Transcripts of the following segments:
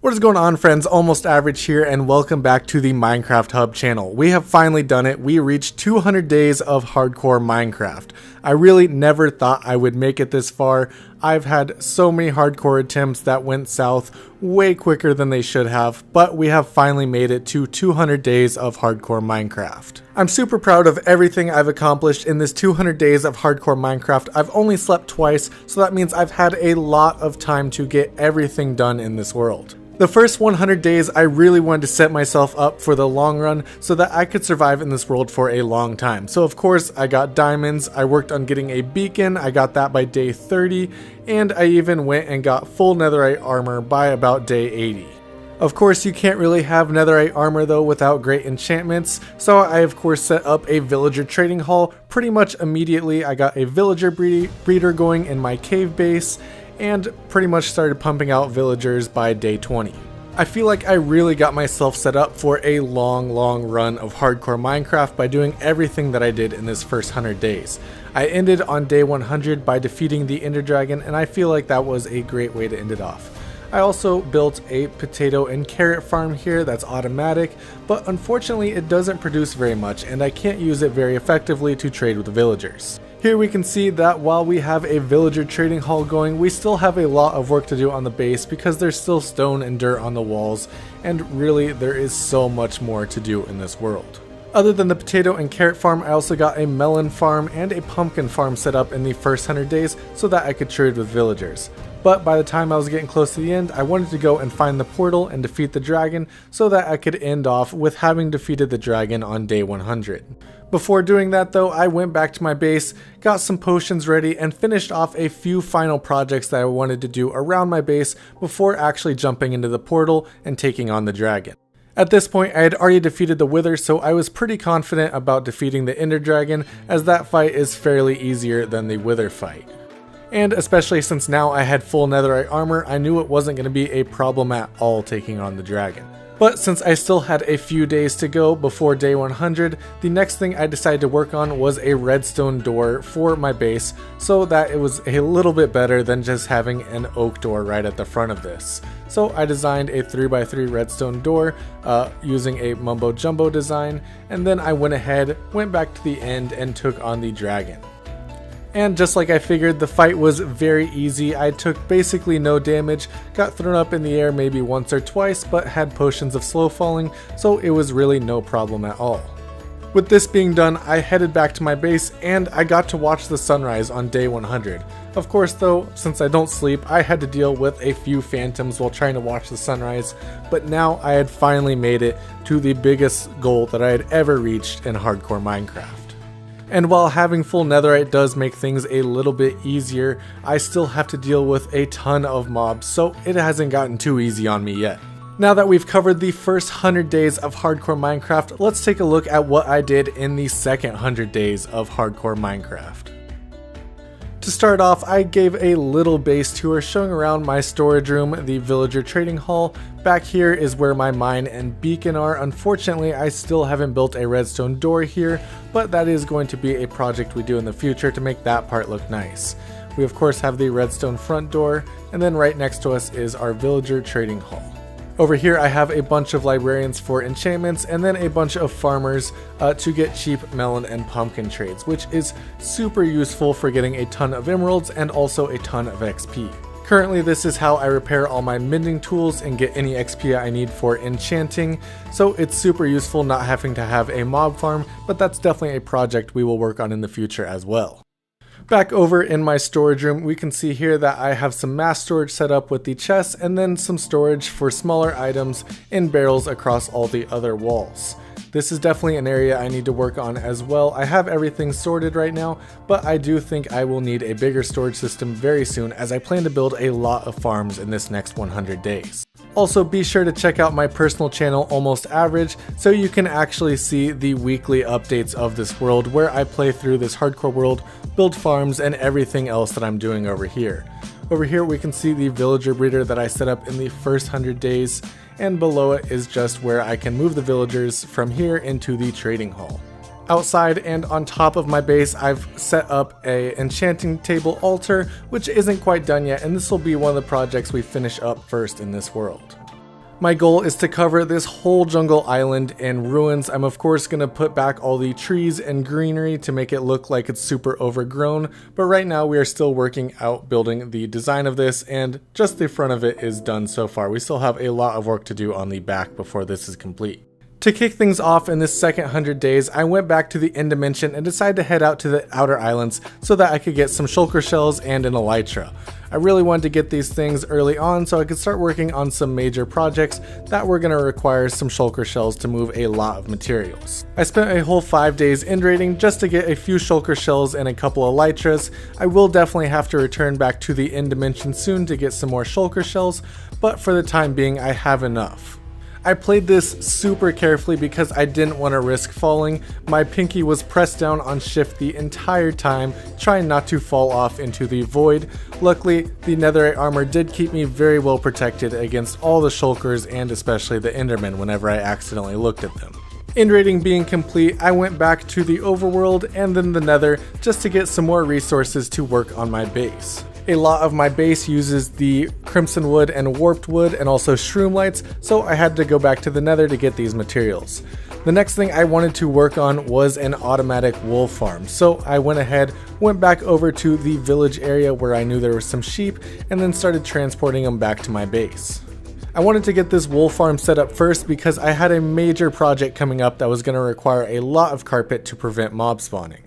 What is going on, friends? Almost Average here, and welcome back to the Minecraft Hub channel. We have finally done it. We reached 200 days of hardcore Minecraft. I really never thought I would make it this far. I've had so many hardcore attempts that went south way quicker than they should have, but we have finally made it to 200 days of hardcore Minecraft. I'm super proud of everything I've accomplished in this 200 days of hardcore Minecraft. I've only slept twice, so that means I've had a lot of time to get everything done in this world. The first 100 days, I really wanted to set myself up for the long run so that I could survive in this world for a long time. So of course, I got diamonds, I worked on getting a beacon, I got that by day 30, and I even went and got full netherite armor by about day 80. Of course, you can't really have netherite armor though without great enchantments, so I of course set up a villager trading hall. Pretty much immediately, I got a villager breeder going in my cave base, and pretty much started pumping out villagers by day 20. I feel like I really got myself set up for a long run of hardcore Minecraft by doing everything that I did in this first 100 days. I ended on day 100 by defeating the Ender Dragon, and I feel like that was a great way to end it off. I also built a potato and carrot farm here that's automatic, but unfortunately it doesn't produce very much and I can't use it very effectively to trade with the villagers. Here we can see that while we have a villager trading hall going, we still have a lot of work to do on the base because there's still stone and dirt on the walls, and really there is so much more to do in this world. Other than the potato and carrot farm, I also got a melon farm and a pumpkin farm set up in the first 100 days so that I could trade with villagers. But by the time I was getting close to the end, I wanted to go and find the portal and defeat the dragon so that I could end off with having defeated the dragon on day 100. Before doing that though, I went back to my base, got some potions ready, and finished off a few final projects that I wanted to do around my base before actually jumping into the portal and taking on the dragon. At this point, I had already defeated the Wither, so I was pretty confident about defeating the Ender Dragon, as that fight is fairly easier than the Wither fight. And especially since now I had full netherite armor, I knew it wasn't going to be a problem at all taking on the dragon. But since I still had a few days to go before day 100, the next thing I decided to work on was a redstone door for my base, so that it was a little bit better than just having an oak door right at the front of this. So I designed a 3x3 redstone door using a mumbo jumbo design, and then I went back to the end and took on the dragon. And just like I figured, the fight was very easy. I took basically no damage, got thrown up in the air maybe once or twice, but had potions of slow falling, so it was really no problem at all. With this being done, I headed back to my base and I got to watch the sunrise on day 100. Of course though, since I don't sleep, I had to deal with a few phantoms while trying to watch the sunrise, but now I had finally made it to the biggest goal that I had ever reached in hardcore Minecraft. And while having full netherite does make things a little bit easier, I still have to deal with a ton of mobs, so it hasn't gotten too easy on me yet. Now that we've covered the first 100 days of hardcore Minecraft, let's take a look at what I did in the second 100 days of hardcore Minecraft. To start off, I gave a little base tour showing around my storage room, the villager trading hall. Back here is where my mine and beacon are. Unfortunately, I still haven't built a redstone door here, but that is going to be a project we do in the future to make that part look nice. We of course have the redstone front door, and then right next to us is our villager trading hall. Over here I have a bunch of librarians for enchantments, and then a bunch of farmers to get cheap melon and pumpkin trades, which is super useful for getting a ton of emeralds and also a ton of XP. Currently this is how I repair all my mending tools and get any XP I need for enchanting, so it's super useful not having to have a mob farm, but that's definitely a project we will work on in the future as well. Back over in my storage room, we can see here that I have some mass storage set up with the chests, and then some storage for smaller items in barrels across all the other walls. This is definitely an area I need to work on as well. I have everything sorted right now, but I do think I will need a bigger storage system very soon, as I plan to build a lot of farms in this next 100 days. Also, be sure to check out my personal channel, Almost Average, so you can actually see the weekly updates of this world where I play through this hardcore world, build farms, and everything else that I'm doing over here. Over here we can see the villager breeder that I set up in the first 100 days, and below it is just where I can move the villagers from here into the trading hall. Outside and on top of my base, I've set up a enchanting table altar, which isn't quite done yet, and this will be one of the projects we finish up first in this world. My goal is to cover this whole jungle island in ruins. I'm of course going to put back all the trees and greenery to make it look like it's super overgrown, but right now we are still working out building the design of this, and just the front of it is done so far. We still have a lot of work to do on the back before this is complete. To kick things off in this second 100 days, I went back to the end dimension and decided to head out to the outer islands so that I could get some shulker shells and an elytra. I really wanted to get these things early on so I could start working on some major projects that were going to require some shulker shells to move a lot of materials. I spent a whole 5 days end raiding just to get a few shulker shells and a couple of elytras. I will definitely have to return back to the end dimension soon to get some more shulker shells, but for the time being I have enough. I played this super carefully because I didn't want to risk falling. My pinky was pressed down on shift the entire time, trying not to fall off into the void. Luckily, the netherite armor did keep me very well protected against all the shulkers and especially the endermen whenever I accidentally looked at them. End raiding being complete, I went back to the overworld and then the nether just to get some more resources to work on my base. A lot of my base uses the crimson wood and warped wood and also shroom lights, so I had to go back to the nether to get these materials. The next thing I wanted to work on was an automatic wool farm, so I went ahead, went back over to the village area where I knew there were some sheep, and then started transporting them back to my base. I wanted to get this wool farm set up first because I had a major project coming up that was going to require a lot of carpet to prevent mob spawning.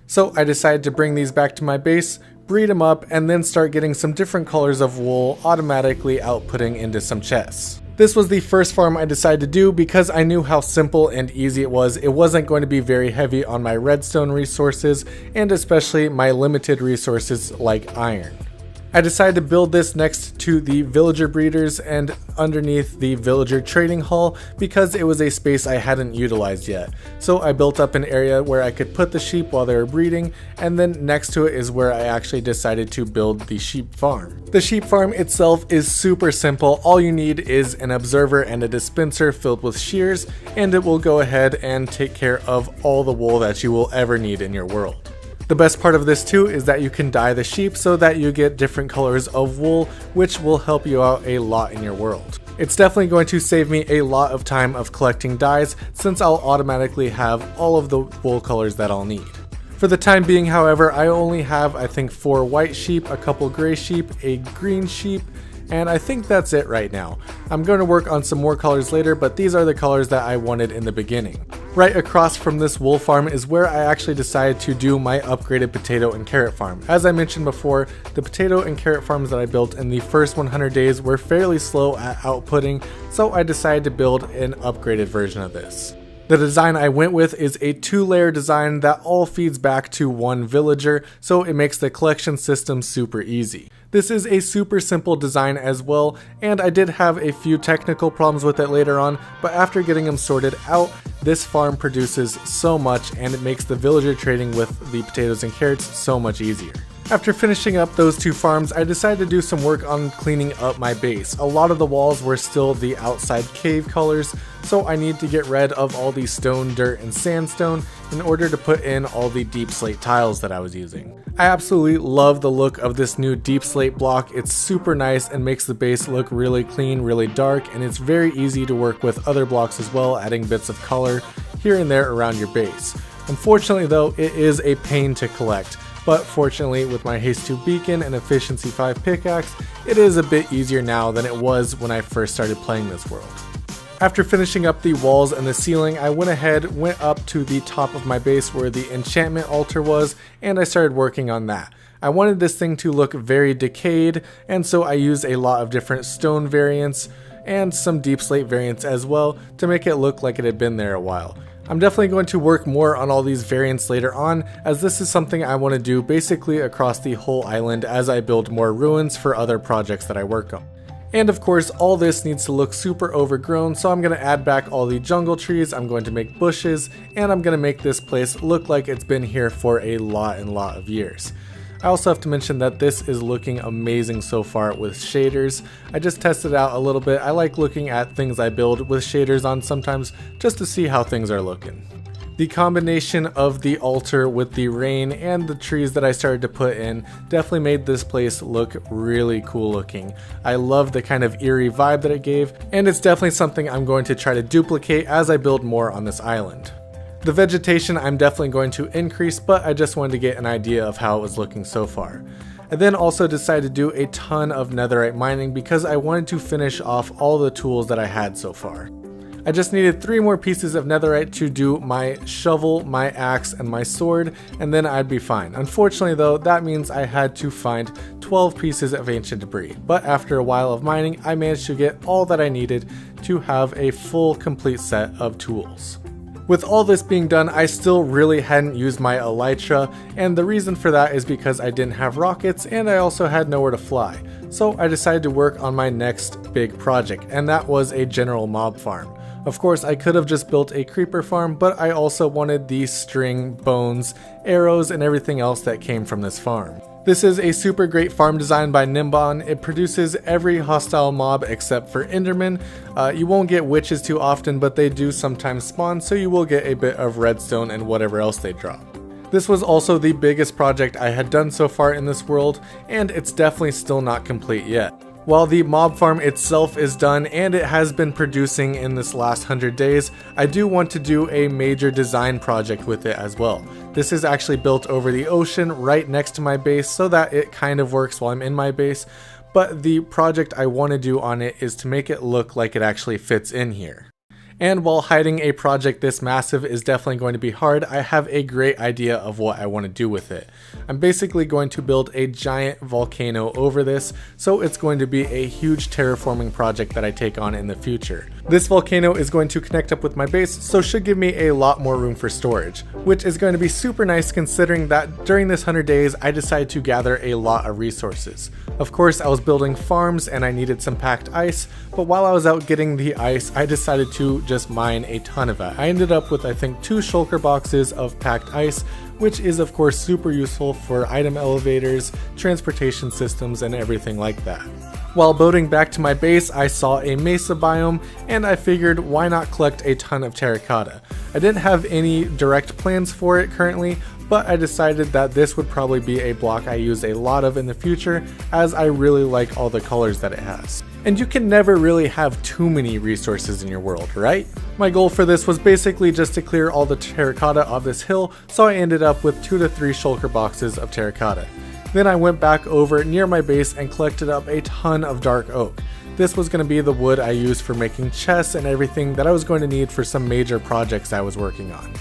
So I decided to bring these back to my base, breed them up, and then start getting some different colors of wool automatically outputting into some chests. This was the first farm I decided to do because I knew how simple and easy it was. It wasn't going to be very heavy on my redstone resources and especially my limited resources like iron. I decided to build this next to the villager breeders and underneath the villager trading hall because it was a space I hadn't utilized yet. So I built up an area where I could put the sheep while they were breeding, and then next to it is where I actually decided to build the sheep farm. The sheep farm itself is super simple. All you need is an observer and a dispenser filled with shears, and it will go ahead and take care of all the wool that you will ever need in your world. The best part of this too is that you can dye the sheep so that you get different colors of wool, which will help you out a lot in your world. It's definitely going to save me a lot of time of collecting dyes since I'll automatically have all of the wool colors that I'll need. For the time being, however, I only have I think 4 white sheep, a couple gray sheep, a green sheep, and I think that's it right now. I'm going to work on some more colors later, but these are the colors that I wanted in the beginning. Right across from this wool farm is where I actually decided to do my upgraded potato and carrot farm. As I mentioned before, the potato and carrot farms that I built in the first 100 days were fairly slow at outputting, so I decided to build an upgraded version of this. The design I went with is a 2-layer design that all feeds back to one villager, so it makes the collection system super easy. This is a super simple design as well, and I did have a few technical problems with it later on, but after getting them sorted out, this farm produces so much and it makes the villager trading with the potatoes and carrots so much easier. After finishing up those 2 farms, I decided to do some work on cleaning up my base. A lot of the walls were still the outside cave colors, so I need to get rid of all the stone, dirt, and sandstone in order to put in all the deep slate tiles that I was using. I absolutely love the look of this new deep slate block. It's super nice and makes the base look really clean, really dark, and it's very easy to work with other blocks as well, adding bits of color here and there around your base. Unfortunately though, it is a pain to collect. But fortunately, with my Haste 2 beacon and Efficiency 5 pickaxe, it is a bit easier now than it was when I first started playing this world. After finishing up the walls and the ceiling, I went up to the top of my base where the enchantment altar was, and I started working on that. I wanted this thing to look very decayed, and so I used a lot of different stone variants and some deep slate variants as well to make it look like it had been there a while. I'm definitely going to work more on all these variants later on, as this is something I want to do basically across the whole island as I build more ruins for other projects that I work on. And of course, all this needs to look super overgrown, so I'm going to add back all the jungle trees, I'm going to make bushes, and I'm going to make this place look like it's been here for a lot of years. I also have to mention that this is looking amazing so far with shaders. I just tested it out a little bit. I like looking at things I build with shaders on sometimes just to see how things are looking. The combination of the altar with the rain and the trees that I started to put in definitely made this place look really cool looking. I love the kind of eerie vibe that it gave, and it's definitely something I'm going to try to duplicate as I build more on this island. The vegetation I'm definitely going to increase, but I just wanted to get an idea of how it was looking so far. I then also decided to do a ton of netherite mining because I wanted to finish off all the tools that I had so far. I just needed 3 more pieces of netherite to do my shovel, my axe, and my sword, and then I'd be fine. Unfortunately though, that means I had to find 12 pieces of ancient debris, but after a while of mining, I managed to get all that I needed to have a full complete set of tools. With all this being done, I still really hadn't used my elytra, and the reason for that is because I didn't have rockets and I also had nowhere to fly. So I decided to work on my next big project, and that was a general mob farm. Of course, I could have just built a creeper farm, but I also wanted the string, bones, arrows, and everything else that came from this farm. This is a super great farm designed by Nimbon. It produces every hostile mob except for Enderman. You won't get witches too often, but they do sometimes spawn, so you will get a bit of redstone and whatever else they drop. This was also the biggest project I had done so far in this world, and it's definitely still not complete yet. While the mob farm itself is done and it has been producing in this last 100 days, I do want to do a major design project with it as well. This is actually built over the ocean right next to my base so that it kind of works while I'm in my base, but the project I want to do on it is to make it look like it actually fits in here. And while hiding a project this massive is definitely going to be hard, I have a great idea of what I want to do with it. I'm basically going to build a giant volcano over this, so it's going to be a huge terraforming project that I take on in the future. This volcano is going to connect up with my base, so should give me a lot more room for storage, which is going to be super nice considering that during this 100 days I decided to gather a lot of resources. Of course, I was building farms and I needed some packed ice, but while I was out getting the ice, I decided to just mine a ton of it. I ended up with I think 2 shulker boxes of packed ice, which is of course super useful for item elevators, transportation systems, and everything like that. While boating back to my base, I saw a mesa biome, and I figured why not collect a ton of terracotta. I didn't have any direct plans for it currently, but I decided that this would probably be a block I use a lot of in the future, as I really like all the colors that it has. And you can never really have too many resources in your world, right? My goal for this was basically just to clear all the terracotta off this hill, so I ended up with 2 to 3 shulker boxes of terracotta. Then I went back over near my base and collected up a ton of dark oak. This was going to be the wood I used for making chests and everything that I was going to need for some major projects I was working on.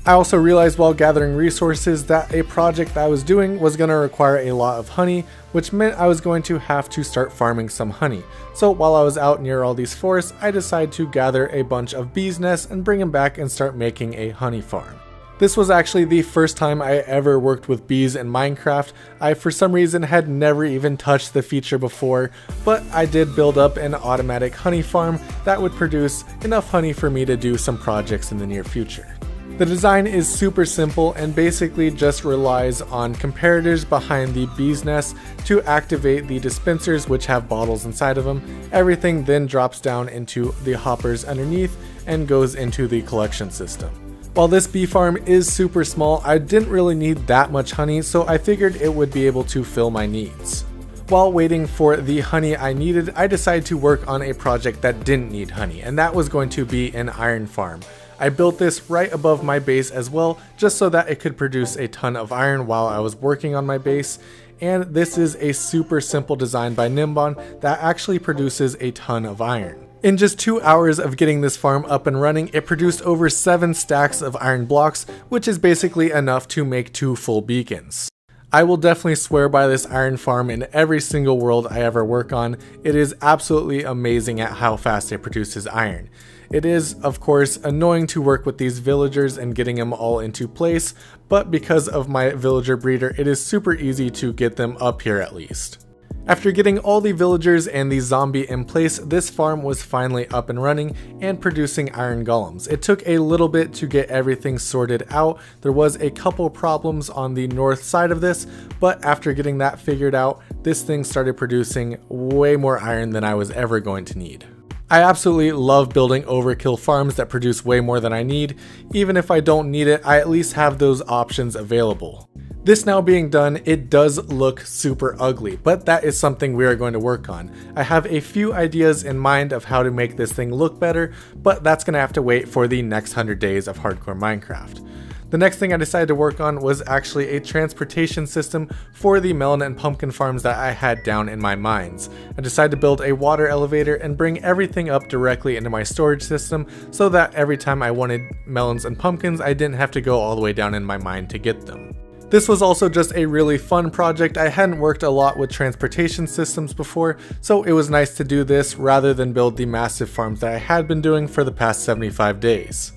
I also realized while gathering resources that a project that I was doing was going to require a lot of honey, which meant I was going to have to start farming some honey. So while I was out near all these forests, I decided to gather a bunch of bees' nests and bring them back and start making a honey farm. This was actually the first time I ever worked with bees in Minecraft. I for some reason had never even touched the feature before, but I did build up an automatic honey farm that would produce enough honey for me to do some projects in the near future. The design is super simple and basically just relies on comparators behind the bees' nest to activate the dispensers, which have bottles inside of them. Everything then drops down into the hoppers underneath and goes into the collection system. While this bee farm is super small, I didn't really need that much honey, so I figured it would be able to fill my needs. While waiting for the honey I needed, I decided to work on a project that didn't need honey, and that was going to be an iron farm. I built this right above my base as well, just so that it could produce a ton of iron while I was working on my base. And this is a super simple design by Nimbon that actually produces a ton of iron. In just 2 hours of getting this farm up and running, it produced over 7 stacks of iron blocks, which is basically enough to make 2 full beacons. I will definitely swear by this iron farm in every single world I ever work on. It is absolutely amazing at how fast it produces iron. It is, of course, annoying to work with these villagers and getting them all into place, but because of my villager breeder, it is super easy to get them up here at least. After getting all the villagers and the zombie in place, this farm was finally up and running and producing iron golems. It took a little bit to get everything sorted out. There was a couple problems on the north side of this, but after getting that figured out, this thing started producing way more iron than I was ever going to need. I absolutely love building overkill farms that produce way more than I need. Even if I don't need it, I at least have those options available. This now being done, it does look super ugly, but that is something we are going to work on. I have a few ideas in mind of how to make this thing look better, but that's going to have to wait for the next 100 days of hardcore Minecraft. The next thing I decided to work on was actually a transportation system for the melon and pumpkin farms that I had down in my mines. I decided to build a water elevator and bring everything up directly into my storage system so that every time I wanted melons and pumpkins, I didn't have to go all the way down in my mine to get them. This was also just a really fun project. I hadn't worked a lot with transportation systems before, so it was nice to do this rather than build the massive farms that I had been doing for the past 75 days.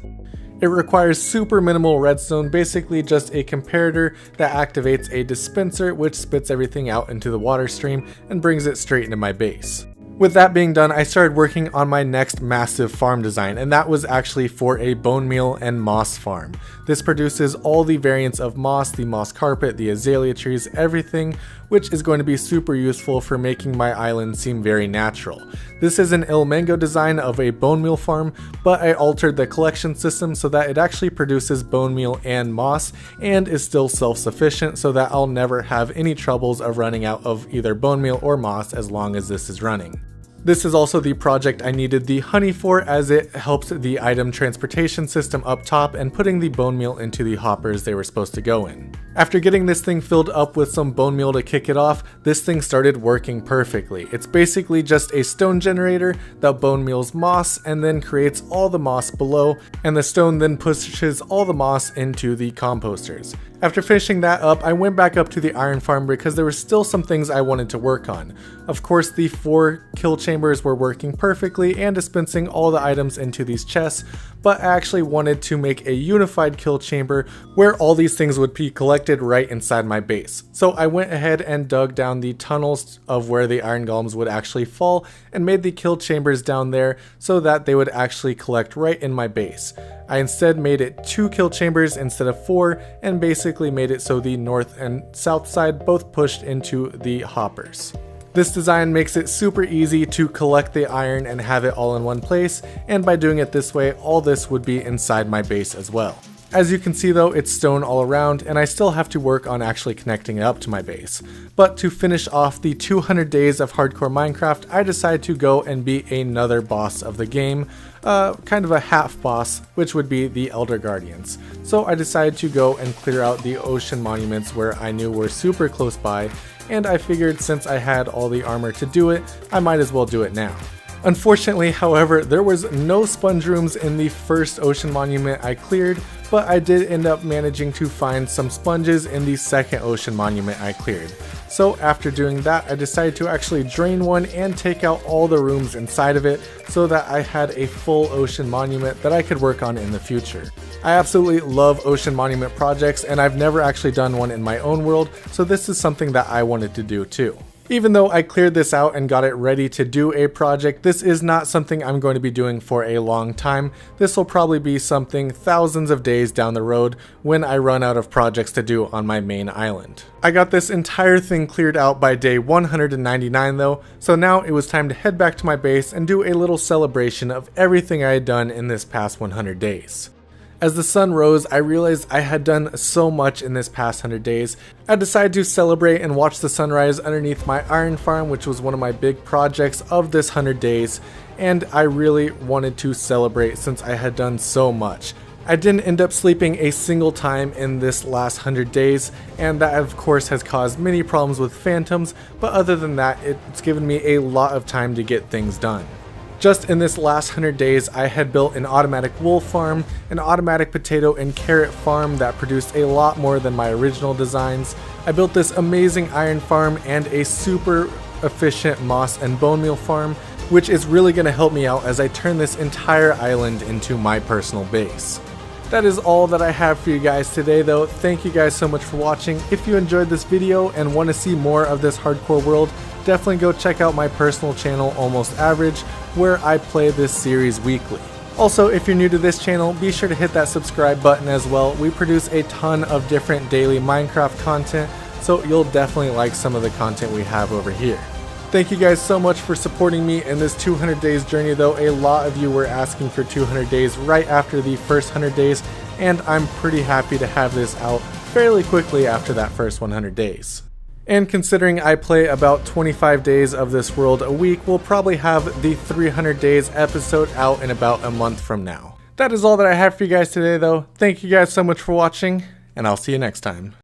It requires super minimal redstone, basically just a comparator that activates a dispenser which spits everything out into the water stream and brings it straight into my base. With that being done, I started working on my next massive farm design, and that was actually for a bone meal and moss farm. This produces all the variants of moss, the moss carpet, the azalea trees, everything, which is going to be super useful for making my island seem very natural. This is an Ilmengo design of a bone meal farm, but I altered the collection system so that it actually produces bone meal and moss and is still self-sufficient so that I'll never have any troubles of running out of either bone meal or moss as long as this is running. This is also the project I needed the honey for, as it helps the item transportation system up top and putting the bone meal into the hoppers they were supposed to go in. After getting this thing filled up with some bone meal to kick it off, this thing started working perfectly. It's basically just a stone generator that bone meals moss and then creates all the moss below, and the stone then pushes all the moss into the composters. After finishing that up, I went back up to the iron farm because there were still some things I wanted to work on. Of course, the 4 kill chambers were working perfectly and dispensing all the items into these chests, but I actually wanted to make a unified kill chamber where all these things would be collected right inside my base. So I went ahead and dug down the tunnels of where the iron golems would actually fall and made the kill chambers down there so that they would actually collect right in my base. I instead made it 2 kill chambers instead of 4 and basically made it so the north and south side both pushed into the hoppers. This design makes it super easy to collect the iron and have it all in one place, and by doing it this way, all this would be inside my base as well. As you can see though, it's stone all around, and I still have to work on actually connecting it up to my base. But to finish off the 200 days of hardcore Minecraft, I decided to go and beat another boss of the game, kind of a half boss, which would be the Elder Guardians. So I decided to go and clear out the ocean monuments where I knew were super close by, and I figured since I had all the armor to do it, I might as well do it now. Unfortunately, however, there was no sponge rooms in the first ocean monument I cleared, but I did end up managing to find some sponges in the second ocean monument I cleared. So after doing that, I decided to actually drain one and take out all the rooms inside of it so that I had a full ocean monument that I could work on in the future. I absolutely love ocean monument projects, and I've never actually done one in my own world, so this is something that I wanted to do too. Even though I cleared this out and got it ready to do a project, this is not something I'm going to be doing for a long time. This will probably be something thousands of days down the road when I run out of projects to do on my main island. I got this entire thing cleared out by day 199 though, so now it was time to head back to my base and do a little celebration of everything I had done in this past 100 days. As the sun rose, I realized I had done so much in this past 100 days. I decided to celebrate and watch the sunrise underneath my iron farm, which was one of my big projects of this 100 days, and I really wanted to celebrate since I had done so much. I didn't end up sleeping a single time in this last 100 days, and that of course has caused many problems with phantoms, but other than that, it's given me a lot of time to get things done. Just in this last 100 days, I had built an automatic wool farm, an automatic potato and carrot farm that produced a lot more than my original designs. I built this amazing iron farm and a super efficient moss and bone meal farm, which is really going to help me out as I turn this entire island into my personal base. That is all that I have for you guys today though. Thank you guys so much for watching. If you enjoyed this video and want to see more of this hardcore world, definitely go check out my personal channel, Almost Average, where I play this series weekly. Also, if you're new to this channel, be sure to hit that subscribe button as well. We produce a ton of different daily Minecraft content, so you'll definitely like some of the content we have over here. Thank you guys so much for supporting me in this 200 days journey though. A lot of you were asking for 200 days right after the first 100 days, and I'm pretty happy to have this out fairly quickly after that first 100 days. And considering I play about 25 days of this world a week, we'll probably have the 300 days episode out in about a month from now. That is all that I have for you guys today though. Thank you guys so much for watching, and I'll see you next time.